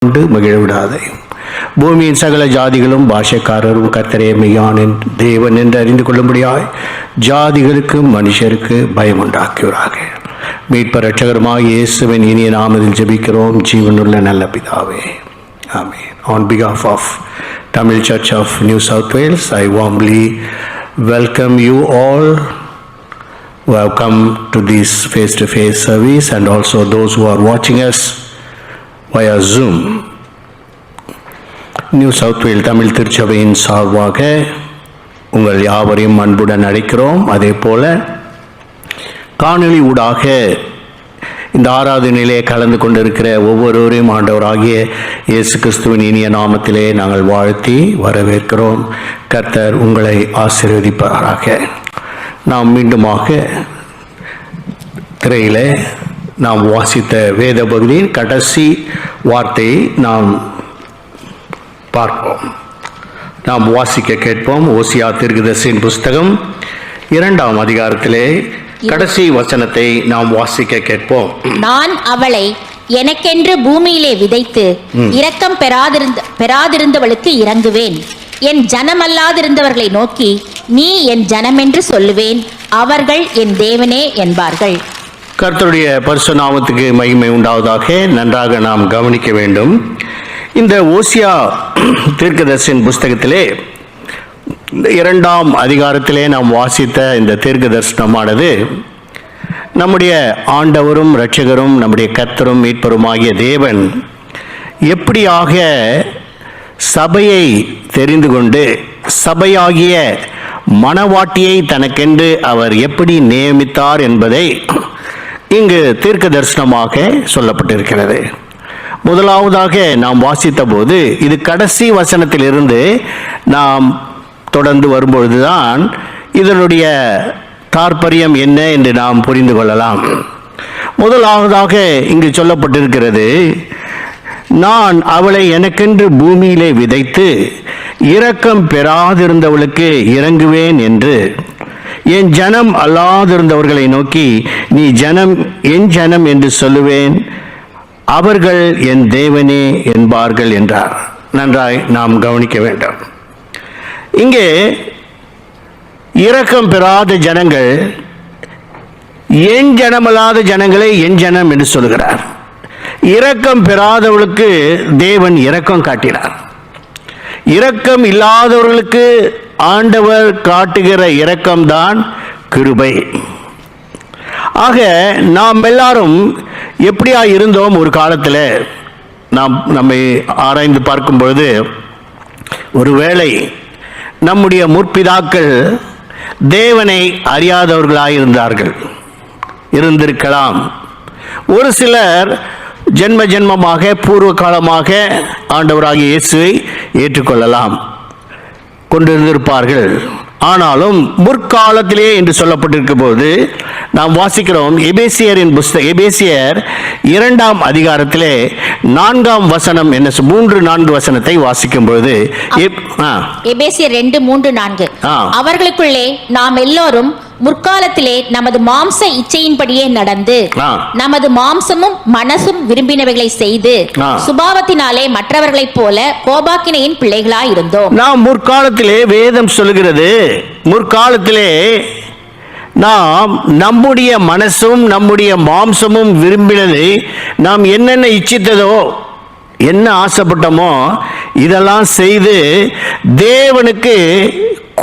கொண்டு மகிழவிடாதே. பூமியின் சகல ஜாதிகளும் பாஷைக்காரரும் கர்த்தரே மெய்யான தேவன் என்று அறிந்து கொள்ளும்படியாய் ஜாதிகளுக்கு மனுஷருக்கு பயம் உண்டாக்குவராக. மீட்பர் இரட்சகருமாய் இயேசுவின் இனிய நாமத்தில் ஜெபிக்கிறோம் ஜீவனுள்ள நல்ல பிதாவே, ஆமென். On behalf of Tamil Church of New South Wales, I warmly welcome you all who have come to this face-to-face service and also those who are watching us via Zoom. New South Wales Tamil திருச்சபையின் சார்பாக உங்கள் யாவரையும் அன்புடன் அழைக்கிறோம். அதே போல காணொளி ஊடாக இந்த ஆராதனையிலே கலந்து கொண்டிருக்கிற ஒவ்வொருவரையும் ஆண்டவராகிய இயேசு கிறிஸ்துவின் இனிய நாமத்திலே நாங்கள் வாழ்த்தி வரவேற்கிறோம். கர்த்தர் உங்களை ஆசீர்வதிப்பாராக. நாம் மீண்டுமாக திரையிலே நாம் வாசித்த வேத பகுதியின் கடைசி வார்த்தையை நாம் பார்ப்போம். நாம் வாசிக்க கேட்போம். ஓசியா தீர்க்கதரிசியின் புஸ்தகம் 2ஆம் அதிகாரத்திலே கடைசி வசனத்தை நாம் வாசிக்க கேட்போம். நான் அவளை எனக்கென்று பூமியிலே விதைத்து இரக்கம் பெறாதிருந்தவளுக்கு இறங்குவேன். என் ஜனமல்லாதிருந்தவர்களை நோக்கி நீ என் ஜனம் என்று சொல்லுவேன், அவர்கள் என் தேவனே என்பார்கள். கர்த்தருடைய பரிசுத்த நாமத்துக்கு மகிமை உண்டாவதாக. நன்றாக நாம் கவனிக்க வேண்டும். இந்த ஓசியா தீர்க்கதரிசியின் புஸ்தகத்திலே 2ஆம் அதிகாரத்திலே நாம் வாசித்த இந்த தீர்க்க தரிசனமானது நம்முடைய ஆண்டவரும் இரட்சகரும் நம்முடைய கர்த்தரும் மீட்பருமாகிய தேவன் எப்படியாக சபையை தெரிந்து கொண்டு சபையாகிய மணவாட்டியை தனக்கென்று அவர் எப்படி நியமித்தார் என்பதை இங்கு தீர்க்க தரிசனமாக சொல்லப்பட்டிருக்கிறது. முதலாவதாக நாம் வாசித்த போது இது கடைசி வசனத்திலிருந்து நாம் தொடர்ந்து வரும்பொழுதுதான் இதனுடைய தாற்பயம் என்ன என்று நாம் புரிந்து கொள்ளலாம். முதலாவதாக இங்கு சொல்லப்பட்டிருக்கிறது, நான் அவளை எனக்கென்று பூமியிலே விதைத்து இரக்கம் பெறாதிருந்தவளுக்கு இறங்குவேன் என்று என் ஜனம் அல்லாதிருந்தவர்களை நோக்கி நீ ஜனம் என் ஜனம் என்று சொல்லுவேன், அவர்கள் என் தேவனே என்பார்கள் என்றார். நன்றாய் நாம் கவனிக்க வேண்டும். இங்கே இரக்கம் பெறாத ஜனங்கள் என் ஜனமல்லாத ஜனங்களை என் ஜனம் என்று சொல்கிறார். இரக்கம் பெறாதவர்களுக்கு தேவன் இரக்கம் காட்டினார். இரக்கம் இல்லாதவர்களுக்கு ஆண்டவர் காட்டுகிற இரக்கம்தான் கிருபை. ஆக நாம் எல்லாரும் எப்படியா இருந்தோம் ஒரு காலத்தில் நாம் நம்மை ஆராய்ந்து பார்க்கும் பொழுது, ஒருவேளை நம்முடைய முற்பிதாக்கள் தேவனை அறியாதவர்களாயிருந்தார்கள், இருந்திருக்கலாம். ஒரு சிலர் ஜென்ம ஜென்மமாக பூர்வ காலமாக ஆண்டவராகிய இயேசுவை ஏற்றுக்கொள்ளலாம் கொண்டிருந்திருப்பார்கள். ஆனாலும் முற்காலத்திலே என்று சொல்லப்பட்டிருக்கும் போது நாம் வாசிக்கிறோம். எபேசியரின் புஸ்தகம் எபேசியர் 2ஆம் அதிகாரத்திலே 4ஆம் வசனம் என்ன 3-4 வசனத்தை வாசிக்கும் பொழுது எபேசியர் 2:3-4 அவர்களுக்குள்ளே நாம் எல்லோரும் முற்காலத்திலே நமது மாம்ச இச்சையின்படியே நடந்து நமது மாம்சமும் மனசும் விரும்பினவைகளை செய்து சுபாவத்தினாலே மற்றவர்களைப் போல கோபாக்கினையின் பிள்ளைகளாய் இருந்தோம். நாம் முற்காலத்திலே வேதம் சொல்லுகிறது, முற்காலத்திலே நாம் நம்முடைய மனசும் நம்முடைய மாம்சமும் விரும்பினதை நாம் என்னென்ன இச்சித்ததோ என்ன ஆசைப்பட்டோமோ இதெல்லாம் செய்து தேவனுக்கு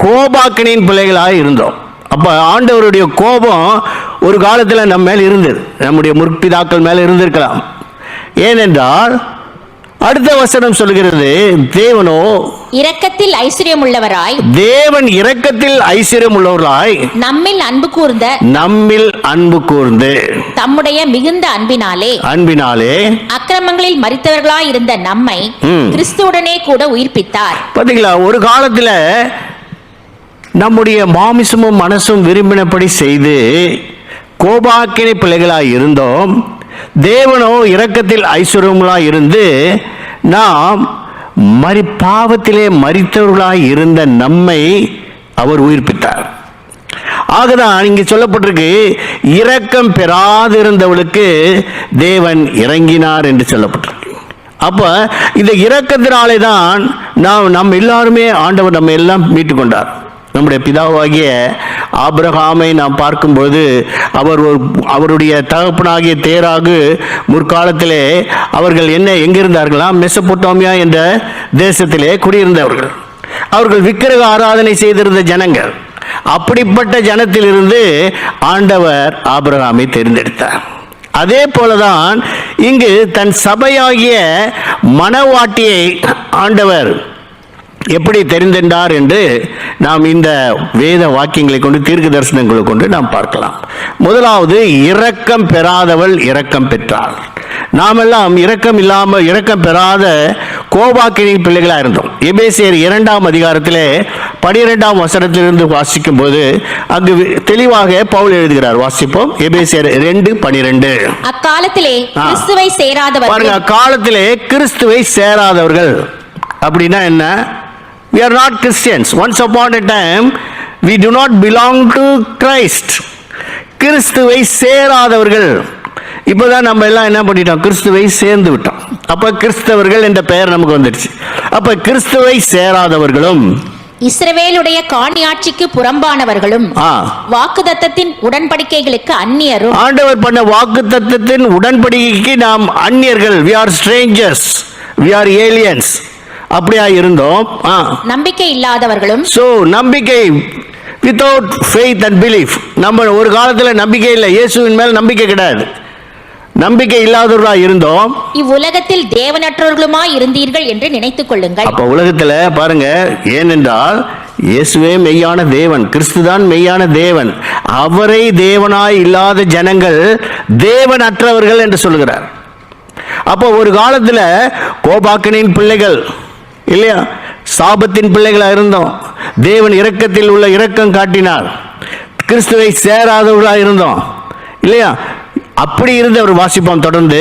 கோபாக்கினையின் பிள்ளைகளாக இருந்தோம். அப்போ ஆண்டவருடைய கோபம் ஒரு காலத்தில் நம்ம மேல் இருந்தது, நம்முடைய முற்பிதாக்கள் மேலே இருந்திருக்கலாம். ஏனென்றால் அடுத்த வசனம் சொல்கிறது, தேவனோ இரக்கத்தில் ஐஸ்வர்யம் உள்ளவராய், தேவன் இரக்கத்தில் ஐஸ்வர்யம் உள்ளவராய் நம்மில் அன்பு கூர்ந்து தம்முடைய மிகுந்த அன்பினாலே அக்கிரமங்களில் மரித்தவர்களாய் இருந்த நம்மை கிறிஸ்துவுடனே கூட உயிர்ப்பித்தார். பாத்தீங்களா, ஒரு காலத்துல நம்முடைய மாமிசமும் மனசும் விரும்பினபடி செய்து கோபாக்கினை பிள்ளைகளாய் இருந்தோம். தேவனோ இரக்கத்தில் ஐஸ்வர்யங்களாய் இருந்து நாம் பாவத்திலே மரித்தவர்களாய் இருந்த நம்மை அவர் உயிர்ப்பித்தார். ஆகதான் இங்கே சொல்லப்பட்டிருக்கு, இரக்கம் பெறாதிருந்தவளுக்கு தேவன் இறங்கினார் என்று சொல்லப்பட்டிருக்கு. அப்ப இந்த இரக்கத்தினாலே தான் நம்ம எல்லாருமே ஆண்டவர் நம்ம எல்லாம் மீட்டு கொண்டார். நம்முடைய பிதாவாகிய ஆபிரகாமை நாம் பார்க்கும்போது அவருடைய தகப்பனாகிய தேராகு முற்காலத்திலே அவர்கள் எங்கிருந்தார்களாம்? மெசபொட்டாமியா என்ற தேசத்திலே குடியிருந்தவர்கள். அவர்கள் விக்கிரக ஆராதனை செய்திருந்த ஜனங்கள். அப்படிப்பட்ட ஜனத்திலிருந்து ஆண்டவர் ஆபிரகாமை தேர்ந்தெடுத்தார். அதே போலதான் இங்கு தன் சபையாகிய மனவாட்டியை ஆண்டவர் எப்படி தெரிந்தென்றார் என்று நாம் இந்த வேத வாக்கியங்களை கொண்டு, தீர்க்க தரிசனங்களை கொண்டு நாம் பார்க்கலாம். முதலாவது, இரக்கம் பெறாதவள் இரக்கம் பெற்றாள். நாமெல்லாம் இரக்கம் பெறாத கோபாக்கினின் பிள்ளைகளாக இருந்தோம். எபேசியர் 2ஆம் அதிகாரத்திலே 12ஆம் வசனத்திலிருந்து வாசிக்கும் போது அங்கு தெளிவாக பவுல் எழுதுகிறார். வாசிப்போம். எபேசியர் 2:12. அக்காலத்திலே கிறிஸ்துவை சேராதவர்கள். பாருங்க, அக்காலத்திலே கிறிஸ்துவை சேராதவர்கள் அப்படின்னா என்ன? We are not Christians. Once upon a time we do not belong to Christ. கிறிஸ்துவை சேராதவர்கள். இப்போதான் நம்ம எல்லாம் என்ன பண்ணிட்டோம்? கிறிஸ்துவை சேர்ந்து விட்டோம். அப்ப கிறிஸ்தவர்கள் என்ற பெயர் நமக்கு வந்துடுச்சு. அப்ப கிறிஸ்துவை சேராதவர்களும் இஸ்ரவேலுடைய காணியாட்சிக்கு புறம்பானவர்களும் வாக்குத்தத்தத்தின் உடன்படிக்கைகளுக்கு அந்நியரும். ஆண்டவர் பண்ண வாக்குத்தத்தத்தின் உடன்படிக்கைக்கு நாம் அந்நியர்கள். We are strangers. We are aliens. அப்படியா இருந்தோம். நம்பிக்கை இல்லாதவர்களும். சோ நம்பிக்கை, வித்தவுட் ஃபெய்த் அண்ட் பிலீஃப். நம்ம ஒரு காலத்துல நம்பிக்கை இல்லை, இயேசுவின் மேல் நம்பிக்கை கிடையாது, நம்பிக்கை இல்லாதவர்களாக இருந்தோம். இவ்வுலகத்தில் தேவனற்றவர்களுமாய் இருந்தீர்கள் என்று நினைத்துக் கொள்ளுங்கள். அப்ப உலகத்துல பாருங்க, ஏனென்றால் இயேசுவே மெய்யான தேவன், கிறிஸ்துதான் மெய்யான தேவன். அவரை தேவனாய் இல்லாத ஜனங்கள் தேவனற்றவர்கள் என்று சொல்லுகிறார். அப்போ ஒரு காலத்துல கோபாக்கினின் பிள்ளைகள் இல்லையா, சாபத்தின் பிள்ளைகளா இருந்தோம். தேவன் இரக்கத்தில் உள்ள இரக்கம் காட்டினார். கிறிஸ்துவை சேராதவர்களாக இருந்தோம் இல்லையா? அப்படி இருந்த ஒரு வாசிப்போம் தொடர்ந்து.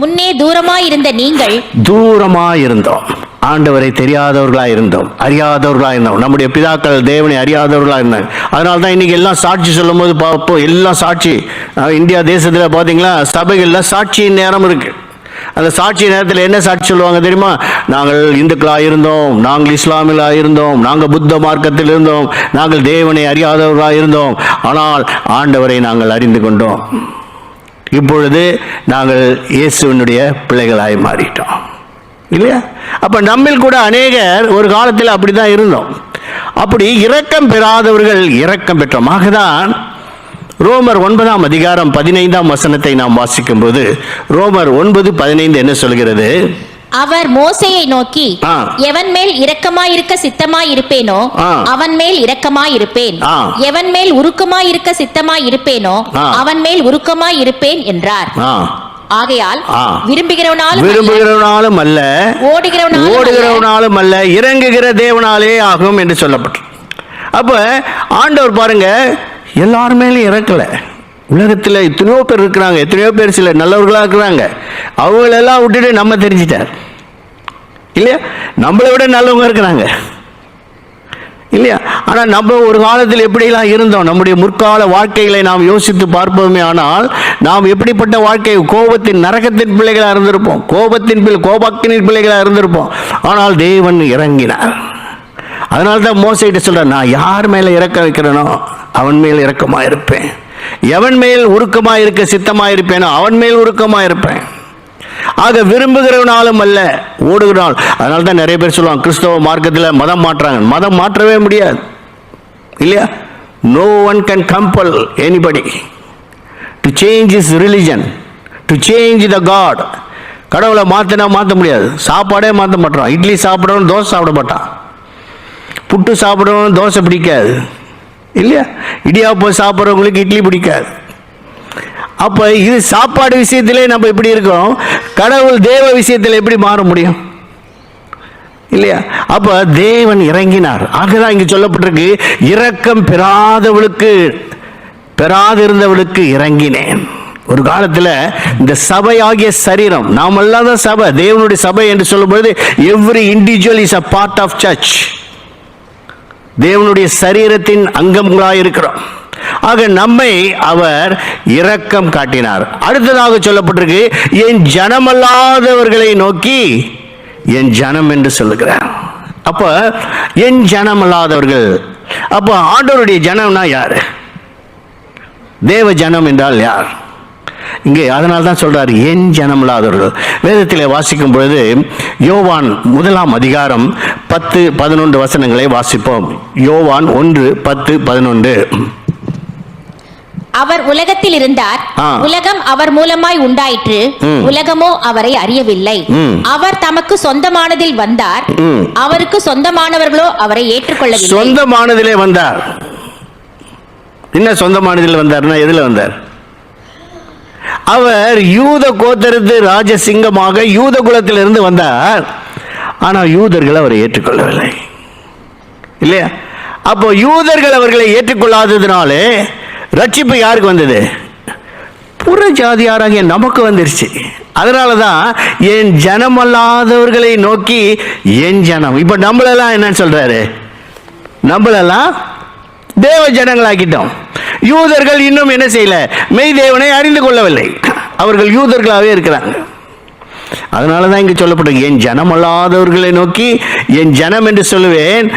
முன்னே தூரமாய் இருந்த நீங்கள். தூரமாய் இருந்தோம், ஆண்டவரை தெரியாதவர்களாக இருந்தோம், அறியாதவர்களாக இருந்தோம். நம்முடைய பிதாக்கள் தேவனை அறியாதவர்களாக இருந்தாங்க. அதனால தான் இன்னைக்கு எல்லாம் சாட்சி சொல்லும் போது பார்ப்போம், எல்லாம் சாட்சி. இந்தியா தேசத்தில் பார்த்தீங்களா, சபைகளில் சாட்சியின் நேரம் இருக்கு. அந்த சாட்சி நேரத்தில் என்ன சாட்சி சொல்லுவாங்க தெரியுமா? நாங்கள் இந்துக்களாக இருந்தோம், நாங்கள் இஸ்லாமியர்களாக இருந்தோம், நாங்கள் புத்த மார்க்கத்தில் இருந்தோம், நாங்கள் தேவனை அறியாதவர்களாக இருந்தோம், ஆனால் ஆண்டவரை நாங்கள் அறிந்து கொண்டோம். இப்பொழுது நாங்கள் இயேசுவினுடைய பிள்ளைகளாய் மாறிட்டோம் இல்லையா? அப்ப நம்மில் கூட அநேகர் ஒரு காலத்தில் அப்படிதான் இருந்தோம். அப்படி இரக்கம் பெறாதவர்கள் இரக்கம் பெற்றோம். ஆகதான் ரோமர் 9ஆம் அதிகாரம் 15ஆம் வசனத்தை நாம் வாசிக்கும் போது ரோமர் 9:15 என்ன சொல்கிறது? அவர் மோசேயை நோக்கி, எவன் மேல் இரக்கமாயிருக்க சித்தமாயிருப்பேனோ அவன் மேல் இரக்கமாயிருப்பேன், எவன் மேல் உருக்கமாயிருக்க சித்தமாயிருப்பேனோ அவன் மேல் உருக்கமாயிருப்பேன் என்றார். ஆகையால் விரும்புகிறவனாலும் அல்ல, ஓடுகிறவனாலும் அல்ல, இறங்குகிற தேவனாலே ஆகும் என்று சொல்லப்பட்டு. அப்ப ஆண்டவர் பாருங்க, எல்லாரும் மேலும் இறக்கல. உலகத்தில் எத்தனையோ பேர் இருக்கிறாங்க, எத்தனையோ பேர் சில நல்லவர்களாக இருக்கிறாங்க. அவங்களெல்லாம் விட்டுட்டு நம்ம தெரிஞ்சிட்டார் இல்லையா? நம்மளை விட நல்லவங்க இருக்கிறாங்க இல்லையா? ஆனால் நம்ம ஒரு காலத்தில் எப்படிலாம் இருந்தோம், நம்முடைய முற்கால வாழ்க்கைகளை நாம் யோசித்து பார்ப்போமே. ஆனால் நாம் எப்படிப்பட்ட வாழ்க்கை, கோபத்தின் நரகத்தின் பிள்ளைகளாக இருந்திருப்போம், கோபாக்கினின் பிள்ளைகளாக இருந்திருப்போம். ஆனால் தேவன் இறங்கினார். அதனால தான் மோசையிட்ட சொல்றார், நான் யார் மேல இறக்க வைக்கிறேனோ அவன் மேல் இரக்கமாக இருப்பேன், எவன் மேல் உருக்கமாக இருக்க சித்தமாக இருப்பேனோ அவன் மேல் உருக்கமாக இருப்பேன். ஆக விரும்புகிறவனாலும் அல்ல, ஓடுகிறாள். அதனால தான் நிறைய பேர் சொல்லுவாங்க, கிறிஸ்தவ மார்க்கத்தில் மதம் மாற்றாங்க. மதம் மாற்றவே முடியாது இல்லையா? No one can compel anybody to change his religion, to change the God. கடவுளை மாற்ற முடியாது. சாப்பாடே மாற்ற மாட்டான். இட்லி சாப்பிடணும், தோசை சாப்பிட மாட்டான். புட்டு சாப்பிடணும், தோசை பிடிக்காது இல்லையா? இடியாப்பம் சாப்பிட்றவங்களுக்கு இட்லி பிடிக்காது. அப்ப இது சாப்பாடு விஷயத்திலே நம்ம எப்படி இருக்கோம், கடவுள் தேவ விஷயத்தில் எப்படி மாற முடியும் இல்லையா? அப்ப தேவன் இறங்கினார். ஆகதான் இங்கு சொல்லப்பட்டிருக்கு, இரக்கம் பெறாதிருந்தவளுக்கு இறங்கினேன். ஒரு காலத்தில் இந்த சபை ஆகிய சரீரம், நாம் எல்லாம் தான் சபை, தேவனுடைய சபை என்று சொல்லும்போது every individual is a part of church. தேவனுடைய சரீரத்தின் அங்கங்களாக இருக்கிறோம். ஆக நம்மை அவர் இரக்கம் காட்டினார். அடுத்ததாக சொல்லப்பட்டிருக்கு, என் ஜனமல்லாதவர்களை நோக்கி என் ஜனம் என்று சொல்லுகிறார். அப்ப என் ஜனமல்லாதவர்கள், அப்ப ஆண்டவருடைய ஜனம்னா யாரு? தேவ ஜனம் என்றால் யார்? இங்கே அதனால தான் சொல்றாரு என் ஜனமல்லாதவர்கள். வேதத்தில் வாசிக்கும் பொழுது யோவான் 1 அதிகாரம் 10-11 வசனங்களை வாசிப்போம். யோவான் 1:10-11. அவர் உலகத்தில் இருந்தார், உலகம் அவர் மூலமாய் உண்டாயிற்று, உலகமோ அவரை அறியவில்லை. அவர் தமக்கு சொந்தமானதில் வந்தார், அவருக்கு சொந்தமானவர்களோ அவரை ஏற்றுக்கொள்ளவில்லை. சொந்தமானதிலே வந்தார். என்ன சொந்தமானதில் வந்தார்னா எதுல வந்தார்? அவர் யூத கோத்திரத்து ராஜசிங்கமாக யூத குலத்திலிருந்து வந்தார். ஆனால் யூதர்கள் அவரை ஏற்றுக்கொள்ளவில்லை, இல்லையா? அப்போ யூதர்கள் அவர்களை ஏற்றுக்கொள்ளாததுனாலே ரட்சிப்பு யாருக்கு வந்தது? புற ஜாதியாராகிய நமக்கு வந்துருச்சு. அதனால தான் என் ஜனம் அல்லாதவர்களை நோக்கி என் ஜனம். இப்போ நம்மளெல்லாம் என்னன்னு சொல்றாரு? நம்மளெல்லாம் தேவ ஜனங்களாக்கிட்டோம். யூதர்கள் இன்னும் என்ன செய்யல? மெய் தேவனை அறிந்து கொள்ளவில்லை. அவர்கள் யூதர்களாகவே இருக்கிறாங்க. அதனால தான் இங்கு சொல்லப்பட்டிருக்கு, என் ஜனம் அல்லாதவர்களை நோக்கி என் ஜனம் என்று சொல்லுவேன்,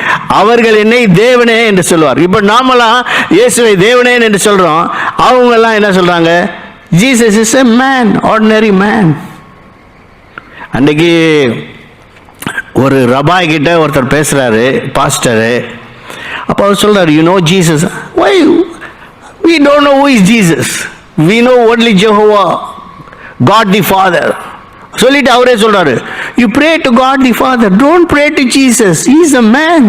அவர்கள் என்னை தேவனே என்று சொல்லுவார். இப்போ நாமெல்லாம் இயேசுவை தேவனே என்று சொல்றோம். அவங்க எல்லாம் என்ன சொல்றாங்க? Jesus is a man, ordinary man. அன்றைக்கு ஒரு ரபாய் கிட்ட ஒருத்தர் பேசுறாரு, பாஸ்டரு. அப்போ அவர் சொல்றாரு, you know Jesus? Why we don't know who is Jesus, we know only Jehovah, God the Father. சொல்லிட்டு அவரே சொல்றாரு, you pray to God the Father, don't pray to Jesus, he is a man.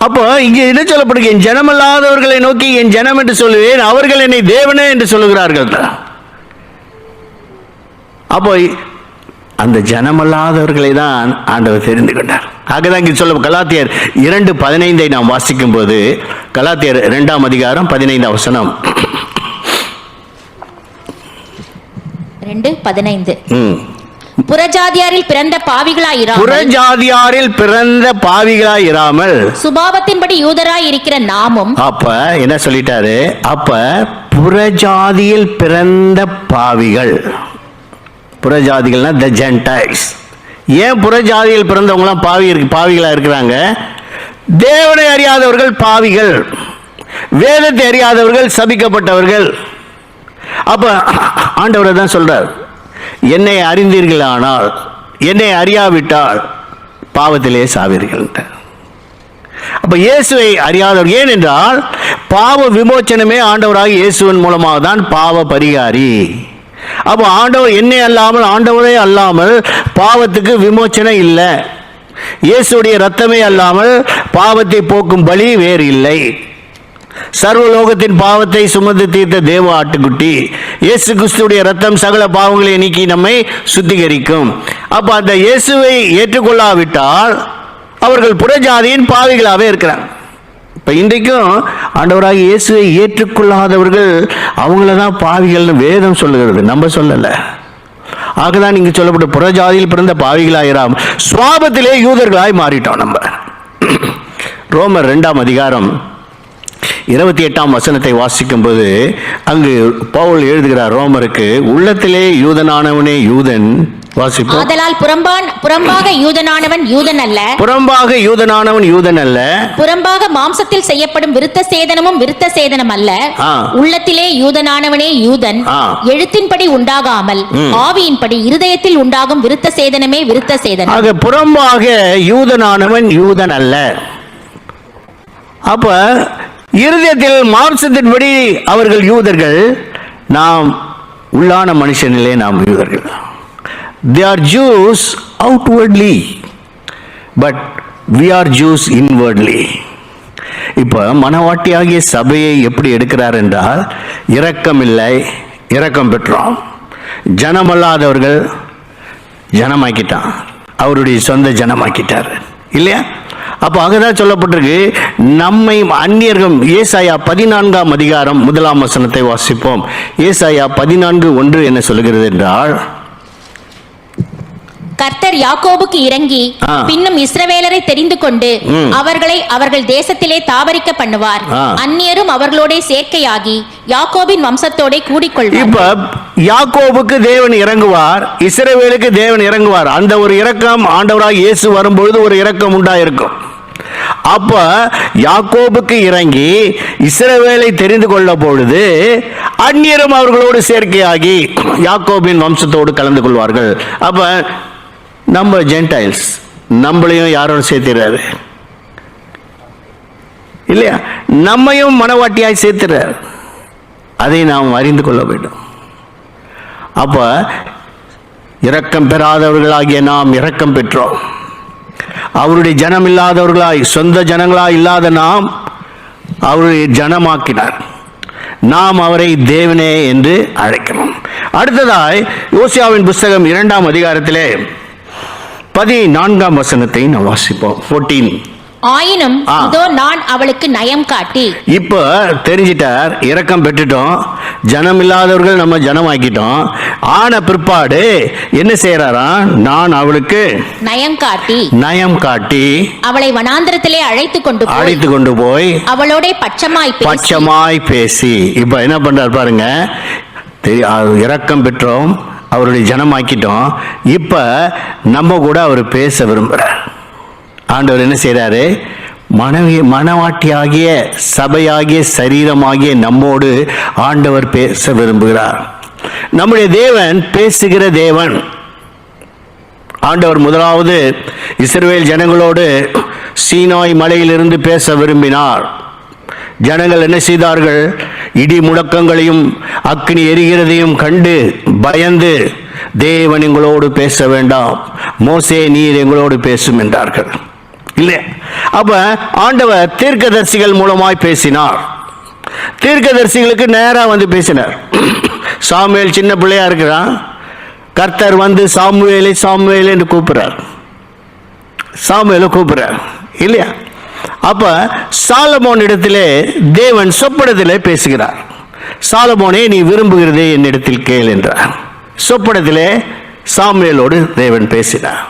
அப்போ இங்க என்ன சொல்லப்படுது? என் ஜனமல்லாதவர்களை நோக்கி என் ஜனம் என்று சொல்லுவேன், அவர்கள் என்னை தேவனே என்று சொல்லுகிறார்கள். அப்போ அந்த ஜனமல்லாதவர்களை தான் ஆண்டவர் தெரிந்து கொண்டார். ஆகதான் இங்கே சொல்ல கலாத்தியர் 2:15 நாம் வாசிக்கும் போது, கலாத்தியர் 2 அதிகாரம் 15 வசனம். 2:15. புறஜாதியாரில் பிறந்த பாவிகளாயிராமல், புறஜாதியாரில் பிறந்த பாவிகளாயிராமல் சுபாவத்தின்படி யூதராய் இருக்கிற நாமும். அப்ப என்ன சொல்லிட்டாரு? அப்ப புறஜாதியில் பிறந்த பாவிகள், புறஜாதிகள்னா த ஜென்டைல்ஸ். ஏன் புறஜாதியில் பிறந்தவங்களாம் பாவிகளா இருக்கிறாங்க? தேவனை அறியாதவர்கள் பாவிகள், வேதத்தை அறியாதவர்கள் சபிக்கப்பட்டவர்கள். அப்ப ஆண்டவர் தான் சொல்றார், என்னை அறிந்தீர்களானால், என்னை அறியாவிட்டால் பாவத்திலே சாவீர்கள். அப்ப இயேசுவை அறியாதவர், ஏனென்றால் பாவ விமோச்சனமே ஆண்டவராக இயேசுவின் மூலமாக தான் பாவ பரிகாரி. அப்போ ஆண்டவர் என்னை அல்லாமல், ஆண்டவரே அல்லாமல் பாவத்துக்கு விமோச்சனம் இல்லை. இயேசுடைய ரத்தமே அல்லாமல் பாவத்தை போக்கும் பலி வேறு இல்லை. சர்வலோகத்தின் பாவத்தை சுமந்து தீர்த்த தேவ ஆட்டுக்குட்டி இயேசு கிறிஸ்துடைய ரத்தம் சகல பாவங்களை நீக்கி நம்மை சுத்திகரிக்கும். அப்ப அந்த இயேசுவை ஏற்றுக்கொள்ளாவிட்டால் அவர்கள் புறஜாதியின் பாவிகளாகவே இருக்கிறாங்க. இப்போ இன்றைக்கும் ஆண்டவராக இயேசுவை ஏற்றுக்கொள்ளாதவர்கள் அவங்கள தான் பாவிகள்னு வேதம் சொல்லுகிறது, நம்ம சொல்லலை. ஆகதான் இங்கு சொல்லப்பட்ட புறஜாதியில் பிறந்த பாவிகளாயிராம் சுவாபத்திலே யூதர்களாய் மாறிட்டோம் நம்ம. ரோமர் 2 அதிகாரம் 28 வசனத்தை வாசிக்கும் போது அங்கு பவுல் எழுதுகிறார் ரோமருக்கு, உள்ளத்திலே யூதனானவனே யூதன். வாசிப்போம். ஆதலால் புறம்பாக யூதனானவன் யூதன் அல்ல, புறம்பாக யூதனானவன் யூதன் அல்ல, புறம்பாக மாம்சத்தில் செய்யப்படும் விருத்த சேதனமும் விருத்த சேதனம் அல்ல, உள்ளத்திலே யூதனானவனே யூதன், எழுத்தின்படி உண்டாகாமல் ஆவியின்படி இருதயத்தில் உண்டாகும் விருத்த சேதனமே விருத்த சேதனம். ஆக புறம்பாக யூதனானவன் யூதன் அல்ல. அப்ப இருதயத்தில் மாம்சத்தின்படி அவர்கள் யூதர்கள், நாம் உள்ளான மனுஷனிலே நாம் யூதர்கள். They are Jews outwardly, but we are Jews inwardly. இப்போ மனவாட்டியாகிய சபையை எப்படி எடுக்கிறார் என்றால், இரக்கம் இல்லை, இரக்கம் பெற்றோம். ஜனமல்லாதவர்கள் ஜனமாக்கிட்டான், அவருடைய சொந்த ஜனமாக்கிட்டார் இல்லையா? அப்போ அங்கதான் சொல்லப்பட்டிருக்கு, நம்மை அந்நியர்கள். ஏசாயா 14 அதிகாரம் 1 வசனத்தை வாசிப்போம். ஏசாயா 14:1 என்ன சொல்லுகிறது என்றால், கர்த்தர் யாக்கோபுக்கு இறங்கி பின்னும் இஸ்ரவேலரை தெரிந்து கொண்டு அவர்களை அவர்கள் தேசத்திலே தாவரிக்க பண்ணுவார். அந்நியரும் அவர்களோட சேர்க்கையாகி யாக்கோபின் வம்சத்தோட கூடிக்கொள்வார். இப்ப யாக்கோபுக்கு தேவன் இறங்குவார், இஸ்ரவேலுக்கு தேவன் இறங்குவார். அந்த ஒரு இரக்கம் ஆண்டவராக இயேசு வரும்பொழுது ஒரு இரக்கம் உண்டாயிருக்கும். அப்ப யாக்கோபுக்கு இறங்கி இஸ்ரவேலை தெரிந்து கொள்ள பொழுது அந்நியரும் அவர்களோடு சேர்க்கையாகி யாக்கோபின் வம்சத்தோடு கலந்து கொள்வார்கள். அப்ப நம்ம ஜென்டைல்ஸ் நம்மளையும் யாரோட சேர்த்துறாரு இல்லையா? நம்மையும் மனவாட்டியாய் சேர்த்துறார். அதை நாம் அறிந்து கொள்ள வேண்டும். அப்ப இரக்கம் பெறாதவர்களாகிய நாம் இரக்கம் பெற்றோம். அவருடைய ஜனம் இல்லாதவர்களாய், சொந்த ஜனங்களாய் இல்லாத நாம் அவருடைய ஜனமாக்கினார். நாம் அவரை தேவனே என்று அழைக்கணும். அடுத்ததாய் யோசியாவின் புஸ்தகம் 2ஆம் அதிகாரத்திலே 14ஆம் வசனத்தை நாம் வாசிப்போம். 14. ஆயினும் இதோ நான் அவளுக்கு நயம் காட்டி. இப்ப தெரிஞ்சிட்டார், இரக்கம் பெற்றுட்டோம், ஜனம் இல்லாதவர்கள் நம்ம ஜனமாக்கிட்டோம். ஆன பிற்பாடு என்ன செய்யறாரா? நான் அவளுக்கு நயம் காட்டி அவளை வனாந்திரத்திலே அழைத்து கொண்டு போய் அவளோட பட்சமாய் பேசி. இப்ப என்ன பண்றாரு பாருங்க, இரக்கம் பெற்றோம், அவருடைய ஜனமாக்கிட்டோம். இப்ப நம்ம கூட அவர் பேச விரும்புறார். ஆண்டவர் என்ன செய்யறாரு? மனவாட்டியாகிய சபையாகிய சரீரமாகிய நம்மோடு ஆண்டவர் பேச விரும்புகிறார். நம்முடைய தேவன் பேசுகிற தேவன். ஆண்டவர் முதலாவது இஸ்ரவேல் ஜனங்களோடு சீனாய் மலையிலிருந்து பேச விரும்பினார். ஜனங்கள் என்ன செய்தார்கள்? இடி முழக்கங்களையும் அக்கினி எரிகிறதையும் கண்டு பயந்து, தேவன் எங்களோடு பேச வேண்டாம், மோசே நீர் எங்களோடு பேசும் என்றார்கள். இல்லை, அப்ப ஆண்டவர் தீர்க்கதரிசிகள் மூலமாய் பேசினார். தீர்க்கதரிசிகளுக்கு நேரா வந்து பேசினார். சாமுவேல் சின்ன பிள்ளையா இருக்கிறான், கர்த்தர் வந்து சாமுவேலை சாமுவேல் என்று கூப்பிடுறார், சாமுவேலை கூப்பிடுறார் இல்லையா? அப்ப சாலமோன் இடத்திலே தேவன் சொப்பனத்திலே பேசுகிறார். சாலமோனே, நீ விரும்புகிறதே என்னிடத்தில் கேள் என்றார். சொப்பனத்திலே சாமுவேலோடு தேவன் பேசினார்